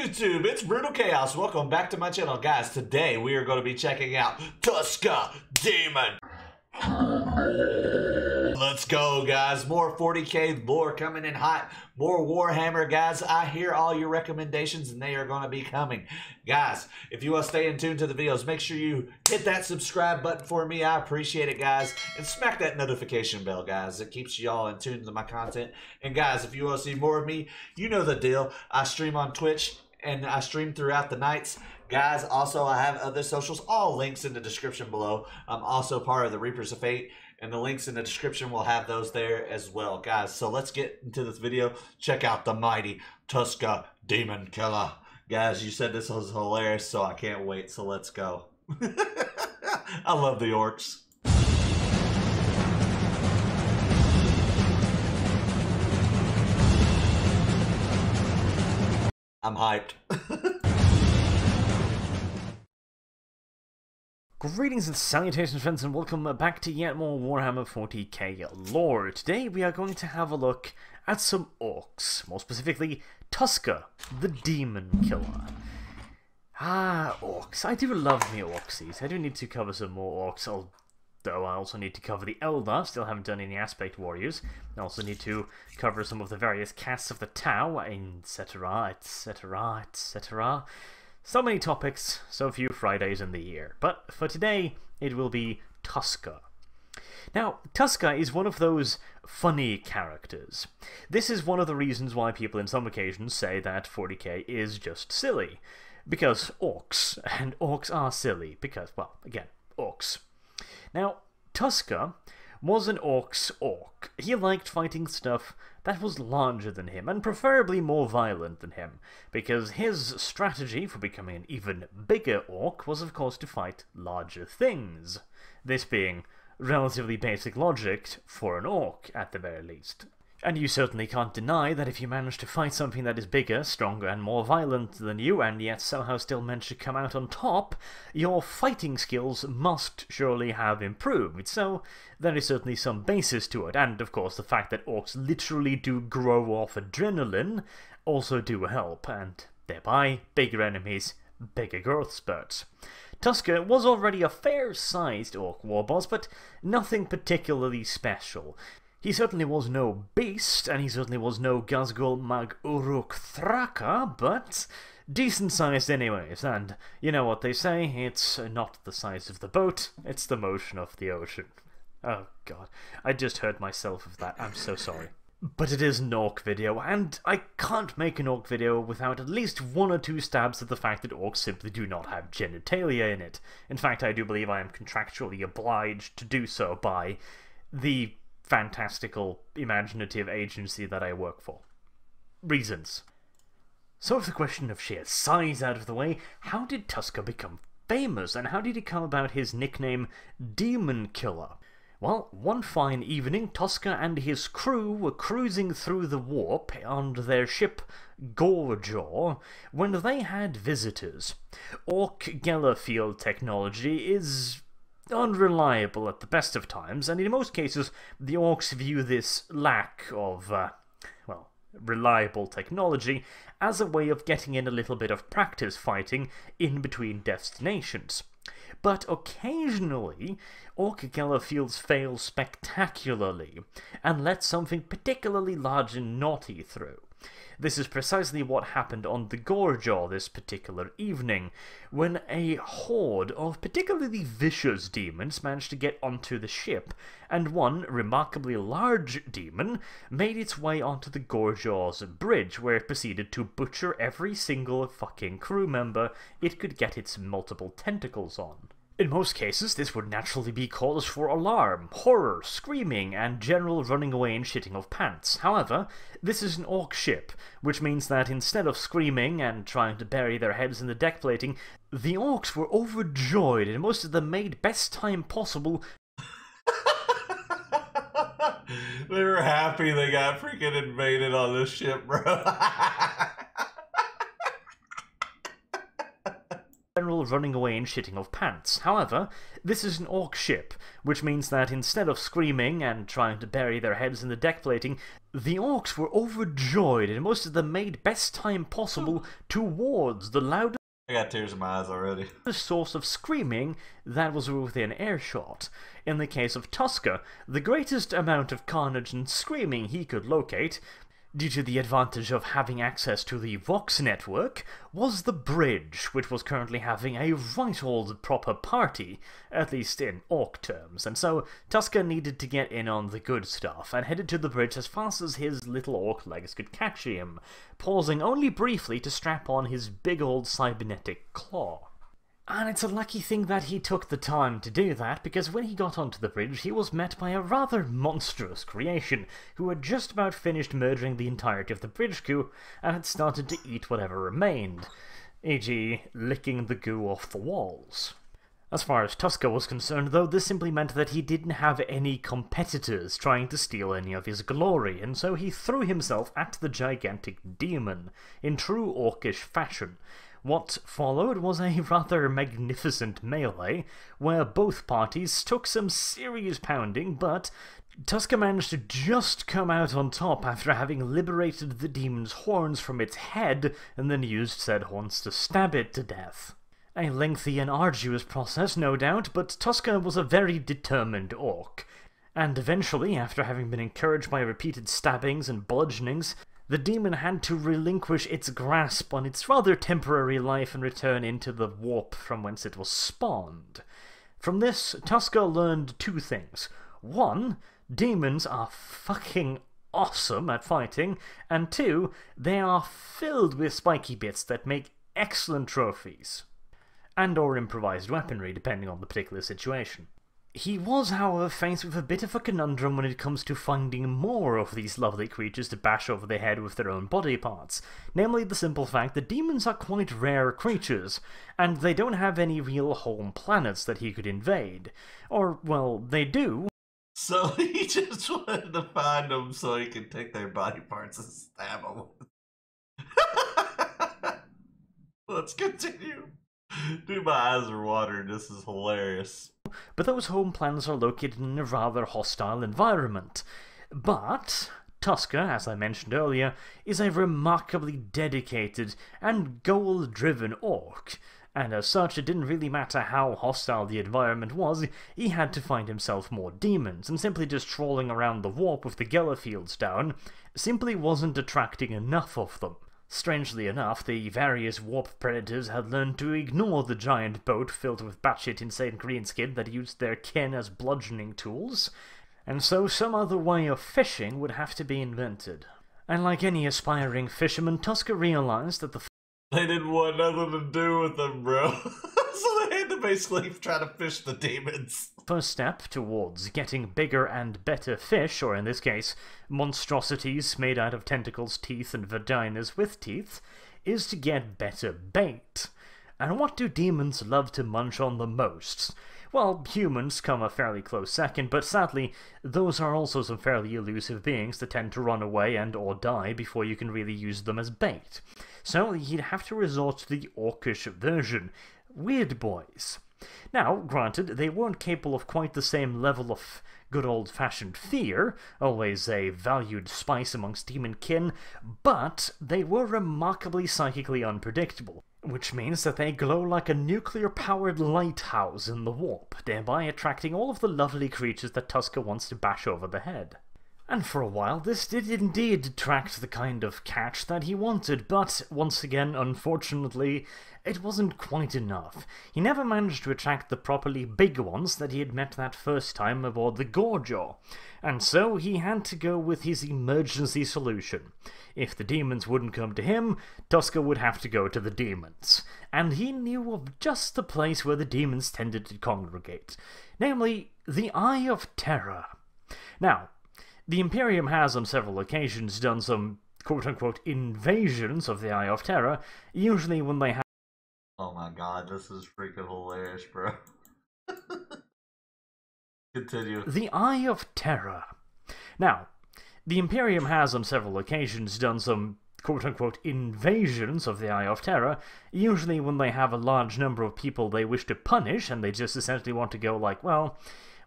YouTube? It's Brutal Chaos. Welcome back to my channel, guys. Today we are going to be checking out Tuska Demon. Let's go, guys. More 40k lore coming in hot. More Warhammer, guys. I hear all your recommendations and they are going to be coming. Guys, if you want to stay in tune to the videos, make sure you hit that subscribe button for me. I appreciate it, guys. And smack that notification bell, guys. It keeps y'all in tune to my content. And guys, if you want to see more of me, you know the deal. I stream on Twitch and I stream throughout the nights. Guys, also I have other socials, all links in the description below. I'm also part of the Reapers of Fate, and the links in the description will have those there as well, guys. So let's get into this video. Check out the mighty Tuska Daemon-Killa. Guys, you said this was hilarious, so I can't wait. So let's go. I love the orcs. I'm hyped. Greetings and salutations, friends, and welcome back to yet more Warhammer 40k lore. Today we are going to have a look at some orcs, more specifically Tuska, the Daemon-Killa. Ah, orcs. I do love me orksies. I do need to cover some more orcs, although I also need to cover the Eldar. Still haven't done any Aspect Warriors. I also need to cover some of the various casts of the Tau, etc, etc, etc. So many topics, so few Fridays in the year. But for today, it will be Tuska. Now, Tuska is one of those funny characters. This is one of the reasons why people in some occasions say that 40k is just silly. Because orcs, and orcs are silly, because, well, again, orcs. Now, Tuska was an orc's orc. He liked fighting stuff that was larger than him, and preferably more violent than him, because his strategy for becoming an even bigger orc was of course to fight larger things. This being relatively basic logic for an orc, at the very least. And you certainly can't deny that if you manage to fight something that is bigger, stronger, and more violent than you, and yet somehow still manage to come out on top, your fighting skills must surely have improved. So there is certainly some basis to it, and of course the fact that orcs literally do grow off adrenaline also do help, and thereby bigger enemies, bigger growth spurts. Tuska was already a fair-sized orc warboss, but nothing particularly special. He certainly was no beast, and he certainly was no Gazgul Mag Uruk Thraka, but decent-sized anyways, and you know what they say, it's not the size of the boat, it's the motion of the ocean. Oh god, I just hurt myself with that, I'm so sorry. But it is an orc video, and I can't make an orc video without at least one or two stabs at the fact that orcs simply do not have genitalia in it. In fact, I do believe I am contractually obliged to do so by the fantastical, imaginative agency that I work for. Reasons. So with the question of sheer size out of the way, how did Tuska become famous, and how did he come about his nickname Daemon-Killa? Well, one fine evening, Tuska and his crew were cruising through the warp on their ship Warhammer40k when they had visitors. Ork-Geller field technology is unreliable at the best of times, and in most cases the orcs view this lack of, well, reliable technology as a way of getting in a little bit of practice fighting in between destinations. But occasionally, Ork-Geller fields fail spectacularly, and let something particularly large and naughty through. This is precisely what happened on the Warhammer40k this particular evening, when a horde of particularly vicious demons managed to get onto the ship, and one remarkably large demon made its way onto the Warhammer's bridge, where it proceeded to butcher every single fucking crew member it could get its multiple tentacles on. In most cases, this would naturally be cause for alarm, horror, screaming, and general running away and shitting of pants. However, this is an orc ship, which means that instead of screaming and trying to bury their heads in the deck plating, the orcs were overjoyed, and most of them made best time possible. They were happy they got freaking invaded on this ship, bro. General running away and shitting of pants. However, this is an orc ship, which means that instead of screaming and trying to bury their heads in the deck plating, The orcs were overjoyed, and most of them made best time possible towards the loudest I got tears in my eyes already. source of screaming that was within earshot. In the case of Tuska, the greatest amount of carnage and screaming he could locate, due to the advantage of having access to the Vox network, was the bridge, which was currently having a right old proper party, at least in orc terms, and so Tuska needed to get in on the good stuff, and headed to the bridge as fast as his little orc legs could catch him, pausing only briefly to strap on his big old cybernetic claw. And it's a lucky thing that he took the time to do that, because when he got onto the bridge, he was met by a rather monstrous creation, who had just about finished murdering the entirety of the bridge crew, and had started to eat whatever remained, e.g. licking the goo off the walls. As far as Tuska was concerned, though, this simply meant that he didn't have any competitors trying to steal any of his glory, and so he threw himself at the gigantic demon, in true orcish fashion. What followed was a rather magnificent melee, where both parties took some serious pounding, but Tuska managed to just come out on top after having liberated the demon's horns from its head, and then used said horns to stab it to death. A lengthy and arduous process, no doubt, but Tuska was a very determined orc, and eventually, after having been encouraged by repeated stabbings and bludgeonings, the demon had to relinquish its grasp on its rather temporary life and return into the warp from whence it was spawned. From this, Tuska learned two things. One, demons are fucking awesome at fighting, and two, they are filled with spiky bits that make excellent trophies, and or improvised weaponry, depending on the particular situation. He was, however, faced with a bit of a conundrum when it comes to finding more of these lovely creatures to bash over the head with their own body parts, namely the simple fact that demons are quite rare creatures, and they don't have any real home planets that he could invade. Or, well, they do. So he just wanted to find them so he could take their body parts and stab them. Let's continue. Dude, my eyes are watering. This is hilarious. But those home planets are located in a rather hostile environment. But Tuska, as I mentioned earlier, is a remarkably dedicated and goal-driven orc, and as such it didn't really matter how hostile the environment was, he had to find himself more demons, and simply just trolling around the warp with the Gela fields down simply wasn't attracting enough of them. Strangely enough, the various warp predators had learned to ignore the giant boat filled with batshit insane greenskin that used their kin as bludgeoning tools, and so some other way of fishing would have to be invented. And like any aspiring fisherman, Tuska realized that they didn't want nothing to do with them, bro. So they had to basically try to fish the demons. First step towards getting bigger and better fish, or in this case, monstrosities made out of tentacles, teeth, and vaginas with teeth, is to get better bait. And what do demons love to munch on the most? Well, humans come a fairly close second, but sadly, those are also some fairly elusive beings that tend to run away and or die before you can really use them as bait. So you'd have to resort to the orcish version, weird boys. Now, granted, they weren't capable of quite the same level of good old-fashioned fear, always a valued spice amongst demon kin, but they were remarkably psychically unpredictable, which means that they glow like a nuclear-powered lighthouse in the warp, thereby attracting all of the lovely creatures that Tuska wants to bash over the head. And for a while, this did indeed attract the kind of catch that he wanted, but once again, unfortunately, it wasn't quite enough. He never managed to attract the properly big ones that he had met that first time aboard the Gorjaw, and so he had to go with his emergency solution. If the demons wouldn't come to him, Tuska would have to go to the demons, and he knew of just the place where the demons tended to congregate, namely the Eye of Terror. Now, the Imperium has on several occasions done some quote-unquote invasions of the Eye of Terror, usually when they have... Oh my god, this is freaking hilarious, bro. Continue. The Eye of Terror. Now, the Imperium has on several occasions done some quote-unquote invasions of the Eye of Terror, usually when they have a large number of people they wish to punish, and they just essentially want to go like, well,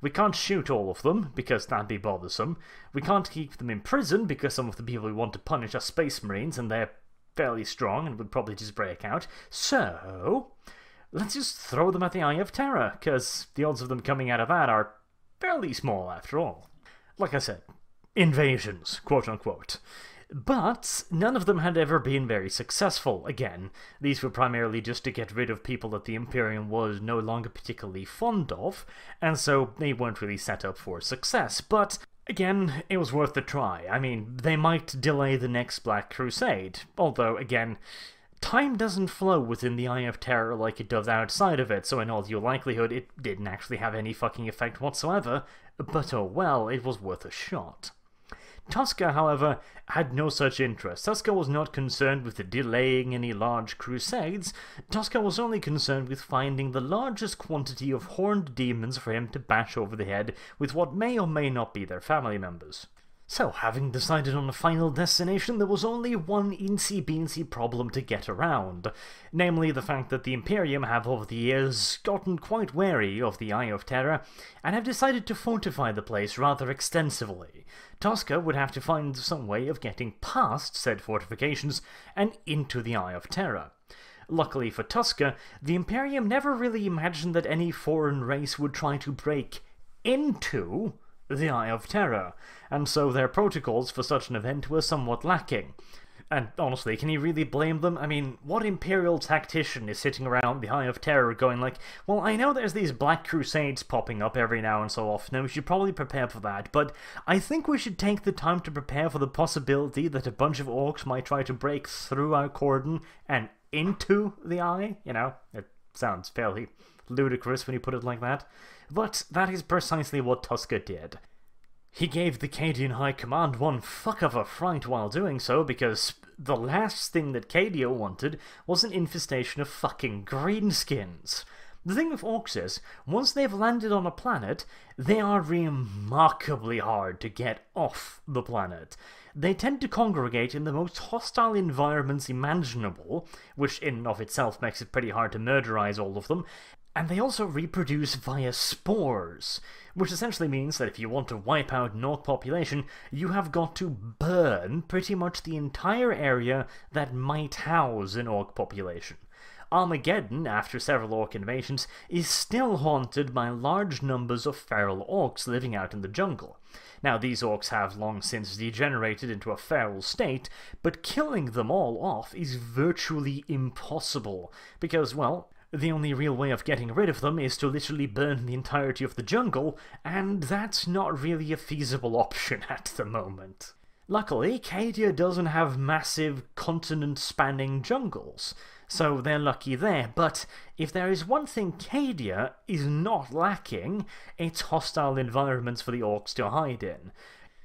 We can't shoot all of them, because that'd be bothersome. We can't keep them in prison, because some of the people we want to punish are Space Marines, and they're fairly strong and would probably just break out. So let's just throw them at the Eye of Terror, because the odds of them coming out of that are fairly small after all. Like I said, invasions, quote-unquote. But none of them had ever been very successful. Again, these were primarily just to get rid of people that the Imperium was no longer particularly fond of, and so they weren't really set up for success. But again, it was worth a try. I mean, they might delay the next Black Crusade, although, again, time doesn't flow within the Eye of Terror like it does outside of it, so in all due likelihood it didn't actually have any fucking effect whatsoever, but oh well, it was worth a shot. Tuska, however, had no such interest. Tuska was not concerned with delaying any large crusades. Tuska was only concerned with finding the largest quantity of horned demons for him to bash over the head with what may or may not be their family members. So, having decided on a final destination, there was only one eensy-beensy problem to get around, namely the fact that the Imperium have over the years gotten quite wary of the Eye of Terror, and have decided to fortify the place rather extensively. Tuska would have to find some way of getting past said fortifications and into the Eye of Terror. Luckily for Tuska, the Imperium never really imagined that any foreign race would try to break into the Eye of Terror, and so their protocols for such an event were somewhat lacking. And honestly, can you really blame them? I mean, what Imperial tactician is sitting around the Eye of Terror going like, well, I know there's these Black Crusades popping up every now and so often, and we should probably prepare for that, but I think we should take the time to prepare for the possibility that a bunch of orcs might try to break through our cordon and into the Eye? You know, it sounds fairly ludicrous when you put it like that. But that is precisely what Tuska did. He gave the Cadian High Command one fuck of a fright while doing so, because the last thing that Cadia wanted was an infestation of fucking greenskins. The thing with orcs is, once they've landed on a planet, they are remarkably hard to get off the planet. They tend to congregate in the most hostile environments imaginable, which in and of itself makes it pretty hard to murderize all of them, and they also reproduce via spores, which essentially means that if you want to wipe out an orc population, you have got to burn pretty much the entire area that might house an orc population. Armageddon, after several orc invasions, is still haunted by large numbers of feral orcs living out in the jungle. Now, these orcs have long since degenerated into a feral state, but killing them all off is virtually impossible, because, well, the only real way of getting rid of them is to literally burn the entirety of the jungle, and that's not really a feasible option at the moment. Luckily, Cadia doesn't have massive continent-spanning jungles, so they're lucky there, but if there is one thing Cadia is not lacking, it's hostile environments for the orcs to hide in.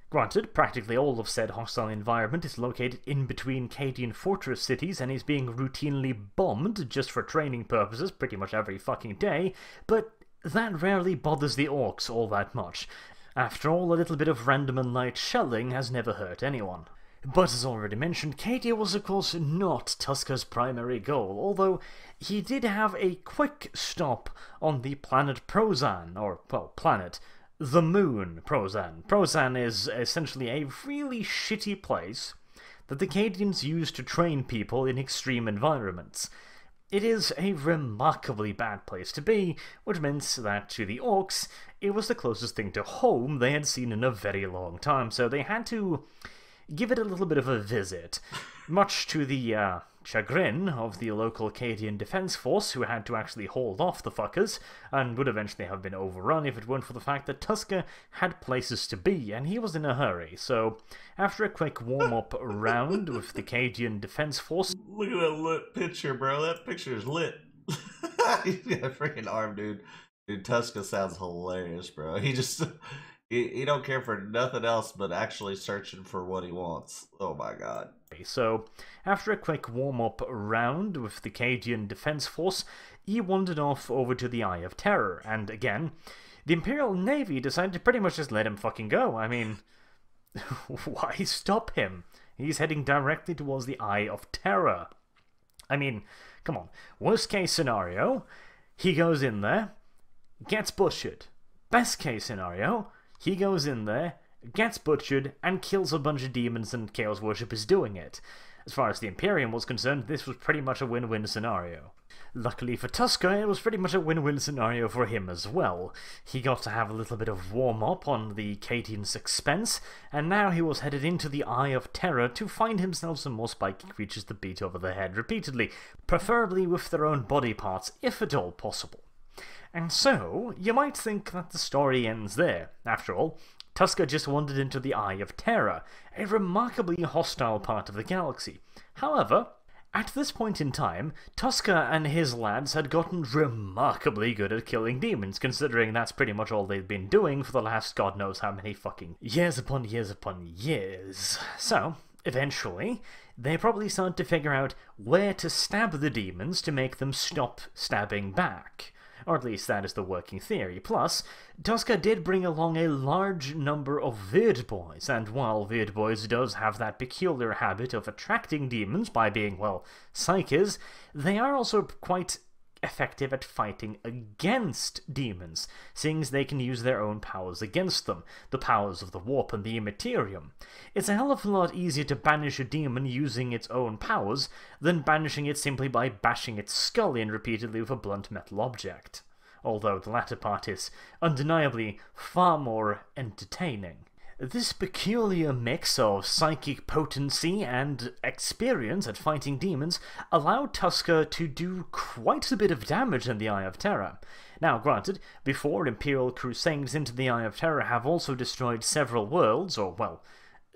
Granted, practically all of said hostile environment is located in between Cadian fortress cities and is being routinely bombed just for training purposes pretty much every fucking day, but that rarely bothers the orcs all that much. After all, a little bit of random and light shelling has never hurt anyone. But as already mentioned, Cadia was of course not Tuska's primary goal, although he did have a quick stop on the planet Prozan, or, well, planet, the moon Prozan. Prozan is essentially a really shitty place that the Cadians use to train people in extreme environments. It is a remarkably bad place to be, which meant that to the orcs, it was the closest thing to home they had seen in a very long time, so they had to give it a little bit of a visit, much to the chagrin of the local Cadian Defense Force, who had to actually hold off the fuckers, and would eventually have been overrun if it weren't for the fact that Tuska had places to be, and he was in a hurry. So, after a quick warm-up round with the Cadian Defense Force... Look at that lit picture, bro. That picture is lit. He's got a freaking arm, dude. Dude, Tuska sounds hilarious, bro. He just... He don't care for nothing else but actually searching for what he wants. Oh my god. So, after a quick warm-up round with the Cadian Defense Force, he wandered off over to the Eye of Terror, and again, the Imperial Navy decided to pretty much just let him fucking go. I mean, why stop him? He's heading directly towards the Eye of Terror. I mean, come on. Worst case scenario, he goes in there, gets butchered. Best case scenario, he goes in there, gets butchered, and kills a bunch of demons and Chaos Worshippers doing it. As far as the Imperium was concerned, this was pretty much a win-win scenario. Luckily for Tuska, it was pretty much a win-win scenario for him as well. He got to have a little bit of warm-up on the Cadian's expense, and now he was headed into the Eye of Terror to find himself some more spiky creatures to beat over the head repeatedly, preferably with their own body parts, if at all possible. And so, you might think that the story ends there. After all, Tuska just wandered into the Eye of Terror, a remarkably hostile part of the galaxy. However, at this point in time, Tuska and his lads had gotten remarkably good at killing demons, considering that's pretty much all they'd been doing for the last god knows how many fucking years upon years upon years. So, eventually, they probably started to figure out where to stab the demons to make them stop stabbing back. Or at least that is the working theory. Plus, Tuska did bring along a large number of weird boys, and while weird boys does have that peculiar habit of attracting demons by being, well, psyches, they are also quite effective at fighting against demons, seeing as they can use their own powers against them, the powers of the warp and the immaterium. It's a hell of a lot easier to banish a demon using its own powers than banishing it simply by bashing its skull in repeatedly with a blunt metal object, although the latter part is undeniably far more entertaining. This peculiar mix of psychic potency and experience at fighting demons allowed Tuska to do quite a bit of damage in the Eye of Terror. Now, granted, before Imperial crusades into the Eye of Terror have also destroyed several worlds, or, well,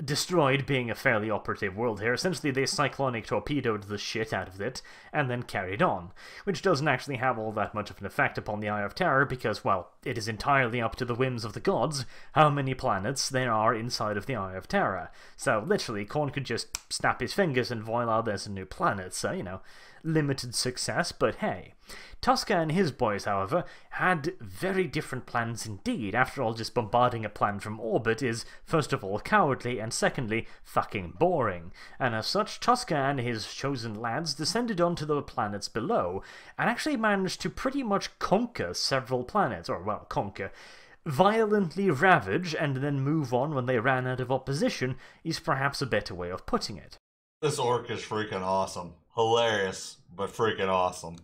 destroyed being a fairly operative word here. Essentially, they cyclonic torpedoed the shit out of it, and then carried on, which doesn't actually have all that much of an effect upon the Eye of Terror, because, well, it is entirely up to the whims of the gods how many planets there are inside of the Eye of Terror. So, literally, Khorne could just snap his fingers and voila, there's a new planet, so, you know, limited success, but hey. Tuska and his boys, however, had very different plans indeed. After all, just bombarding a planet from orbit is, first of all, cowardly, and secondly, fucking boring. And as such, Tuska and his chosen lads descended onto the planets below, and actually managed to pretty much conquer several planets, or, well, conquer. Violently ravage and then move on when they ran out of opposition is perhaps a better way of putting it. This orc is freaking awesome. Hilarious, but freaking awesome.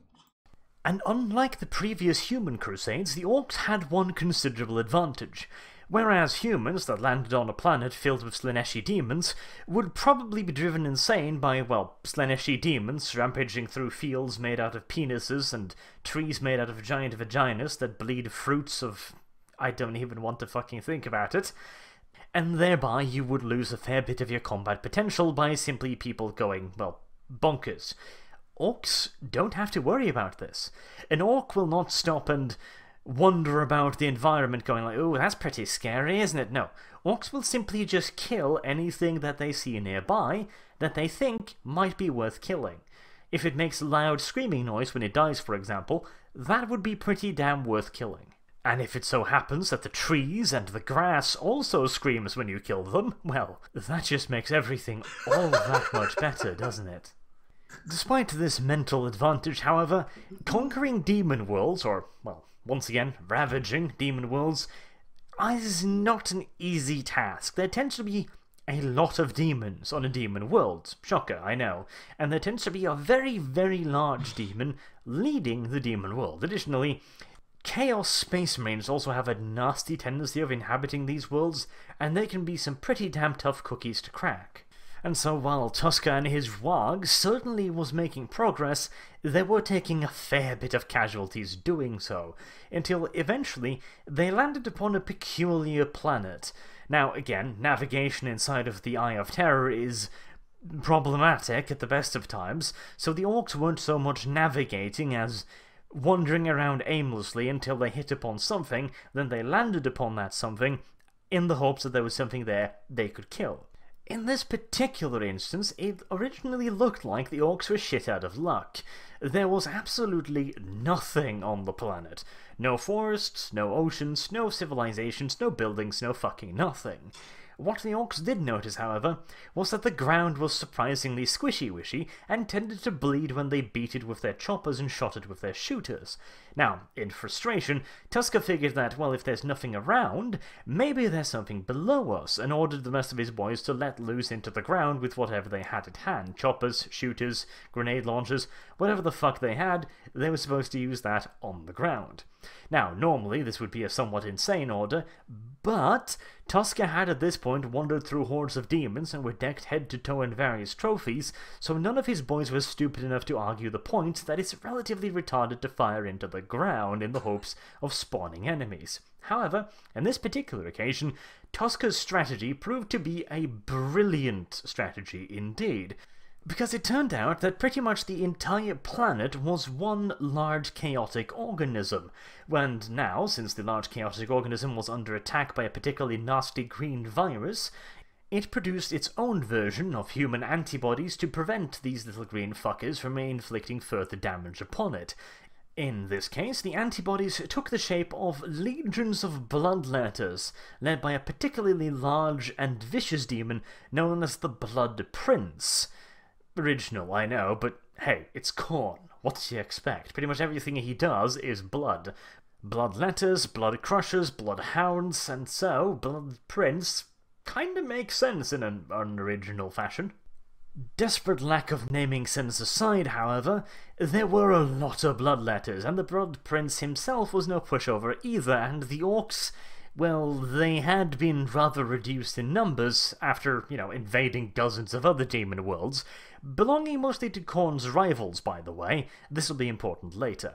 And unlike the previous human crusades, the orcs had one considerable advantage. Whereas humans that landed on a planet filled with Slaaneshi demons would probably be driven insane by, well, Slaaneshi demons rampaging through fields made out of penises and trees made out of giant vaginas that bleed fruits of... I don't even want to fucking think about it. And thereby you would lose a fair bit of your combat potential by simply people going, well, bonkers. Orcs don't have to worry about this. An orc will not stop and wander about the environment going like, oh, that's pretty scary, isn't it? No. Orcs will simply just kill anything that they see nearby that they think might be worth killing. If it makes a loud screaming noise when it dies, for example, that would be pretty damn worth killing. And if it so happens that the trees and the grass also screams when you kill them, well, that just makes everything all that much better, doesn't it? Despite this mental advantage, however, conquering demon worlds, or, well, once again, ravaging demon worlds, is not an easy task. There tends to be a lot of demons on a demon world. Shocker, I know. And there tends to be a very, very large demon leading the demon world. Additionally, Chaos Space Marines also have a nasty tendency of inhabiting these worlds, and they can be some pretty damn tough cookies to crack. And so while Tuska and his Waaaaghhh certainly was making progress, they were taking a fair bit of casualties doing so, until eventually they landed upon a peculiar planet. Now again, navigation inside of the Eye of Terror is problematic at the best of times, so the orcs weren't so much navigating as wandering around aimlessly until they hit upon something, then they landed upon that something, in the hopes that there was something there they could kill. In this particular instance, it originally looked like the orcs were shit out of luck. There was absolutely nothing on the planet. No forests, no oceans, no civilizations, no buildings, no fucking nothing. What the orcs did notice, however, was that the ground was surprisingly squishy-wishy and tended to bleed when they beat it with their choppers and shot it with their shooters. Now, in frustration, Tuska figured that, well, if there's nothing around, maybe there's something below us, and ordered the rest of his boys to let loose into the ground with whatever they had at hand. Choppers, shooters, grenade launchers, whatever the fuck they had, they were supposed to use that on the ground. Now, normally this would be a somewhat insane order, but Tuska had at this point wandered through hordes of demons and were decked head to toe in various trophies, so none of his boys were stupid enough to argue the point that it's relatively retarded to fire into the ground in the hopes of spawning enemies. However, on this particular occasion, Tuska's strategy proved to be a brilliant strategy indeed, because it turned out that pretty much the entire planet was one large chaotic organism, and now, since the large chaotic organism was under attack by a particularly nasty green virus, it produced its own version of human antibodies to prevent these little green fuckers from inflicting further damage upon it. In this case, the antibodies took the shape of legions of bloodletters, led by a particularly large and vicious demon known as the Blood Prince. Original, I know, but hey, it's Khorne. What do you expect? Pretty much everything he does is blood. Bloodletters, blood crushers, bloodhounds, and so Blood Prince kinda makes sense in an unoriginal fashion. Desperate lack of naming sense aside, however, there were a lot of bloodletters, and the Blood Prince himself was no pushover either, and the orcs, well, they had been rather reduced in numbers after, invading dozens of other demon worlds, belonging mostly to Khorne's rivals, by the way. This will be important later.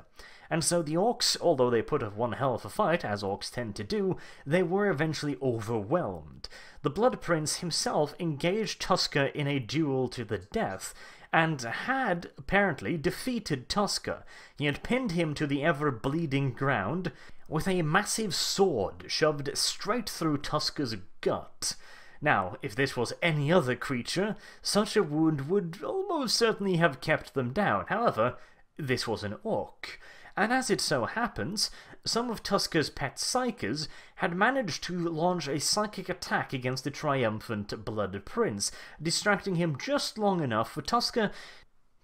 And so the orcs, although they put up one hell of a fight, as orcs tend to do, they were eventually overwhelmed. The Blood Prince himself engaged Tuska in a duel to the death, and had, apparently, defeated Tuska. He had pinned him to the ever-bleeding ground with a massive sword shoved straight through Tuska's gut. Now, if this was any other creature, such a wound would almost certainly have kept them down. However, this was an orc. And as it so happens, some of Tuska's pet psykers had managed to launch a psychic attack against the triumphant Blood Prince, distracting him just long enough for Tuska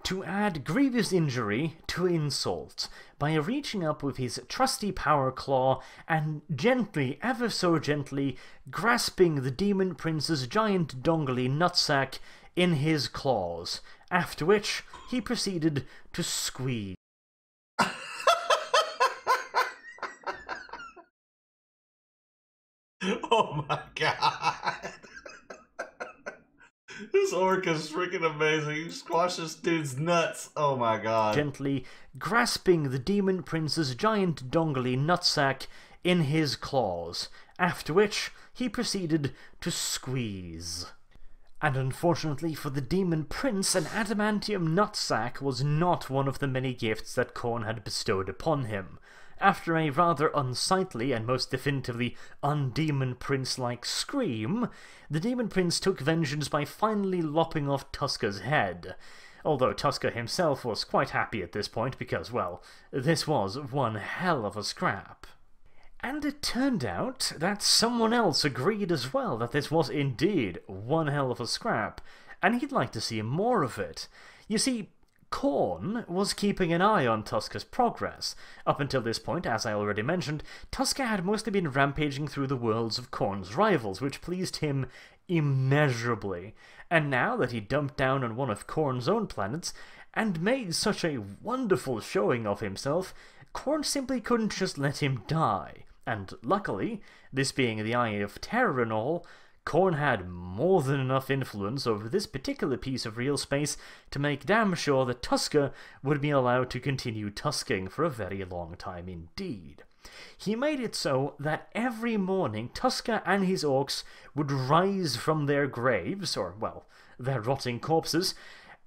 to add grievous injury to insult by reaching up with his trusty power claw and gently, ever so gently, grasping the Demon Prince's giant dongly nutsack in his claws, after which he proceeded to squeeze. Oh my god. This orc is freaking amazing. You squash this dude's nuts. Oh my god. Gently grasping the Demon Prince's giant dongly nutsack in his claws, after which he proceeded to squeeze. And unfortunately for the Demon Prince, an adamantium nutsack was not one of the many gifts that Khorne had bestowed upon him. After a rather unsightly and most definitively un-Demon Prince-like scream, the Demon Prince took vengeance by finally lopping off Tuska's head. Although Tuska himself was quite happy at this point because, well, this was one hell of a scrap. And it turned out that someone else agreed as well that this was indeed one hell of a scrap, and he'd like to see more of it. You see, Khorne was keeping an eye on Tuska's progress. Up until this point, as I already mentioned, Tuska had mostly been rampaging through the worlds of Khorne's rivals, which pleased him immeasurably. And now that he dumped down on one of Khorne's own planets, and made such a wonderful showing of himself, Khorne simply couldn't just let him die. And luckily, this being the Eye of Terror and all, Khorne had more than enough influence over this particular piece of real space to make damn sure that Tuska would be allowed to continue tusking for a very long time indeed. He made it so that every morning Tuska and his orcs would rise from their graves, or, well, their rotting corpses,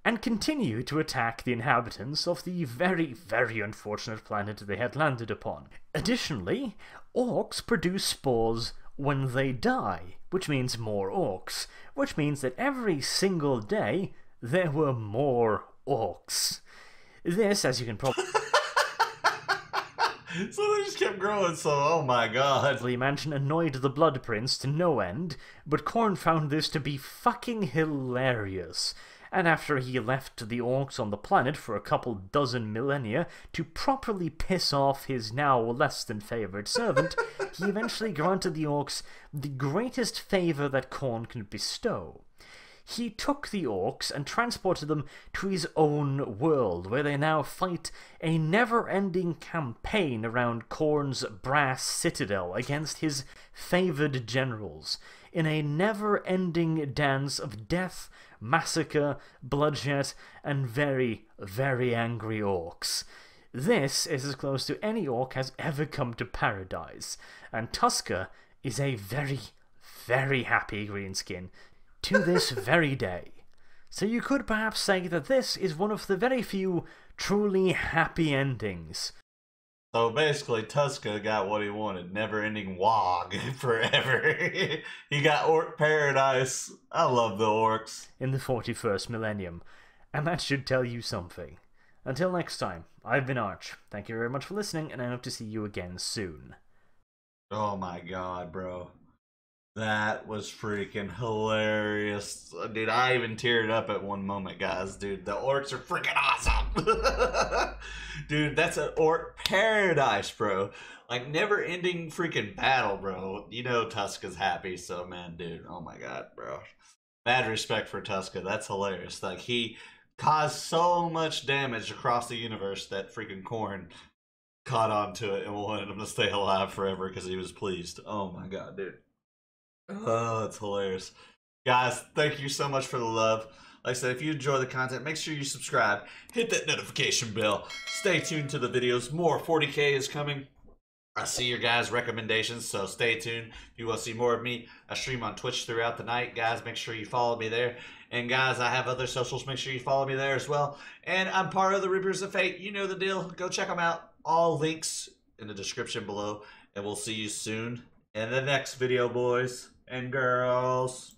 and continue to attack the inhabitants of the very, very unfortunate planet they had landed upon. Additionally, orcs produce spores when they die, which means more orcs, which means that every single day there were more orcs. This, as you can probably... So they just kept growing, so oh my god. The mansion annoyed the Blood Prince to no end, but Khorne found this to be fucking hilarious. And after he left the orcs on the planet for a couple dozen millennia to properly piss off his now less than favoured servant, he eventually granted the orcs the greatest favour that Khorne could bestow. He took the orcs and transported them to his own world, where they now fight a never-ending campaign around Khorne's brass citadel against his favoured generals, in a never-ending dance of death, massacre, bloodshed, and very, very angry orcs. This is as close to any orc has ever come to paradise, and Tuska is a very, very happy greenskin to this very day. So you could perhaps say that this is one of the very few truly happy endings. So basically, Tuska got what he wanted. Never-ending Waaaaghhh forever. He got Orc Paradise. I love the orcs. In the 41st millennium. And that should tell you something. Until next time, I've been Arch. Thank you very much for listening, and I hope to see you again soon. Oh my god, bro. That was freaking hilarious. Dude, I even teared up at one moment, guys. Dude, the orcs are freaking awesome. Dude, that's an orc paradise, bro. Like, never-ending freaking battle, bro. You know Tuska's happy, so, man, dude. Oh, my God, bro. Mad respect for Tuska. That's hilarious. Like, he caused so much damage across the universe that freaking Khorne caught on to it and wanted him to stay alive forever because he was pleased. Oh, my God, dude. Oh, that's hilarious. Guys, thank you so much for the love. Like I said, if you enjoy the content, make sure you subscribe. Hit that notification bell. Stay tuned to the videos. More 40K is coming. I see your guys' recommendations, so stay tuned. If you want to see more of me, I stream on Twitch throughout the night. Guys, make sure you follow me there. And guys, I have other socials. Make sure you follow me there as well. And I'm part of the Reapers of Fate. You know the deal. Go check them out. All links in the description below. And we'll see you soon in the next video, boys and girls.